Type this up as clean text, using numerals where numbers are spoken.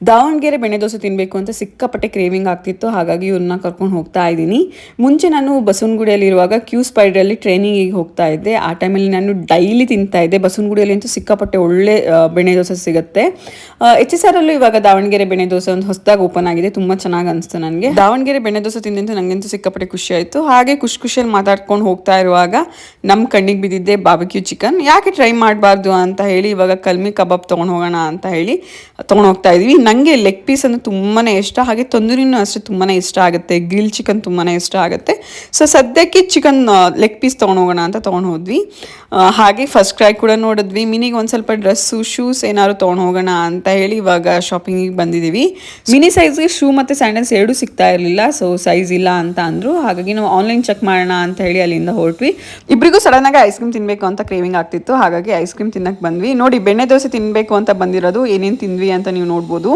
ದಾವಣಗೆರೆ ಬೆಣ್ಣೆ ದೋಸೆ ತಿನ್ನಬೇಕು ಅಂತ ಸಿಕ್ಕಾಪಟ್ಟೆ ಕ್ರೇವಿಂಗ್ ಆಗ್ತಿತ್ತು. ಹಾಗಾಗಿ ಇವ್ರನ್ನ ಕರ್ಕೊಂಡು ಹೋಗ್ತಾ ಇದ್ದೀನಿ. ಮುಂಚೆ ನಾನು ಬಸವನಗುಡಿಯಲ್ಲಿರುವಾಗ ಕ್ಯೂ ಸ್ಪೈಡರಲ್ಲಿ ಟ್ರೈನಿಂಗಿಗೆ ಹೋಗ್ತಾ ಇದ್ದೆ. ಆ ಟೈಮಲ್ಲಿ ನಾನು ಡೈಲಿ ತಿಂತಾ ಇದ್ದೆ. ಬಸವನಗುಡಿಯಲ್ಲಿ ಅಂತೂ ಸಿಕ್ಕಾಪಟ್ಟೆ ಒಳ್ಳೆ ಬೆಣ್ಣೆ ದೋಸೆ ಸಿಗುತ್ತೆ. HSR ಅಲ್ಲೂ ಇವಾಗ ದಾವಣಗೆರೆ ಬೆಣ್ಣೆ ದೋಸೆ ಒಂದು ಹೊಸದಾಗಿ ಓಪನ್ ಆಗಿದೆ. ತುಂಬ ಚೆನ್ನಾಗಿ ಅನಿಸ್ತು ನನಗೆ. ದಾವಣಗೆರೆ ಬೆಣ್ಣೆ ದೋಸೆ ತಿಂದಂತೂ ನನಗಂತೂ ಸಿಕ್ಕಾಪಟ್ಟೆ ಖುಷಿ ಆಯಿತು. ಹಾಗೆ ಖುಷಿಯಲ್ಲಿ ಮಾತಾಡ್ಕೊಂಡು ಹೋಗ್ತಾ ಇರುವಾಗ ನಮ್ಮ ಕಣ್ಣಿಗೆ ಬಿದ್ದಿದ್ದೆ ಬಾರ್ಬಿಕ್ಯೂ ಚಿಕನ್. ಯಾಕೆ ಟ್ರೈ ಮಾಡಬಾರ್ದು ಅಂತ ಹೇಳಿ ಇವಾಗ ಕಲ್ಮಿ ಕಬಾಬ್ ತೊಗೊಂಡು ಹೋಗೋಣ ಅಂತ ಹೇಳಿ ತೊಗೊಂಡು ಹೋಗ್ತಾ ಇದ್ವಿ. ನನಗೆ ಲೆಗ್ ಪೀಸ್ ಅಂದ್ರೆ ತುಂಬಾ ಇಷ್ಟ, ಹಾಗೆ ತಂದೂರಿನೂ ಅಷ್ಟೇ ತುಂಬಾ ಇಷ್ಟ ಆಗುತ್ತೆ. ಗ್ರಿಲ್ ಚಿಕನ್ ತುಂಬಾ ಇಷ್ಟ ಆಗುತ್ತೆ. ಸೊ ಸದ್ಯಕ್ಕೆ ಚಿಕನ್ ಲೆಗ್ ಪೀಸ್ ತೊಗೊಂಡು ಹೋಗೋಣ ಅಂತ ತೊಗೊಂಡು ಹೋದ್ವಿ. ಹಾಗೆ ಫಸ್ಟ್ ಕ್ರೈ ಕೂಡ ನೋಡಿದ್ವಿ. ಮಿನಿಗೆ ಒಂದು ಸ್ವಲ್ಪ ಡ್ರೆಸ್ಸು ಶೂಸ್ ಏನಾದ್ರು ತೊಗೊಂಡು ಹೋಗೋಣ ಅಂತ ಹೇಳಿ ಇವಾಗ ಶಾಪಿಂಗಿಗೆ ಬಂದಿದ್ದೀವಿ. ಮಿನಿ ಸೈಜ್ಗೆ ಶೂ ಮತ್ತು ಸ್ಯಾಂಡಲ್ಸ್ ಎರಡೂ ಸಿಗ್ತಾ ಇರಲಿಲ್ಲ. ಸೊ ಸೈಜ್ ಇಲ್ಲ ಅಂತ ಅಂದರು. ಹಾಗಾಗಿ ನಾವು ಆನ್ಲೈನ್ ಚೆಕ್ ಮಾಡೋಣ ಅಂತ ಹೇಳಿ ಅಲ್ಲಿಂದ ಹೊರಟ್ವಿ. ಇಬ್ಬರಿಗೂ ಸಡನ್ನಾಗಿ ಐಸ್ ಕ್ರೀಮ್ ತಿನ್ನಬೇಕು ಅಂತ ಕ್ರೇವಿಂಗ್ ಆಗ್ತಿತ್ತು. ಹಾಗಾಗಿ ಐಸ್ ಕ್ರೀಮ್ ತಿನ್ನಕ್ಕೆ ಬಂದ್ವಿ. ನೋಡಿ, ಬೆಣ್ಣೆ ದೋಸೆ ತಿನ್ನಬೇಕು ಅಂತ ಬಂದಿರೋದು. ಏನೇನು ತಿಂದ್ವಿ ಅಂತ ನೀವು ನೋಡ್ಬೋದು.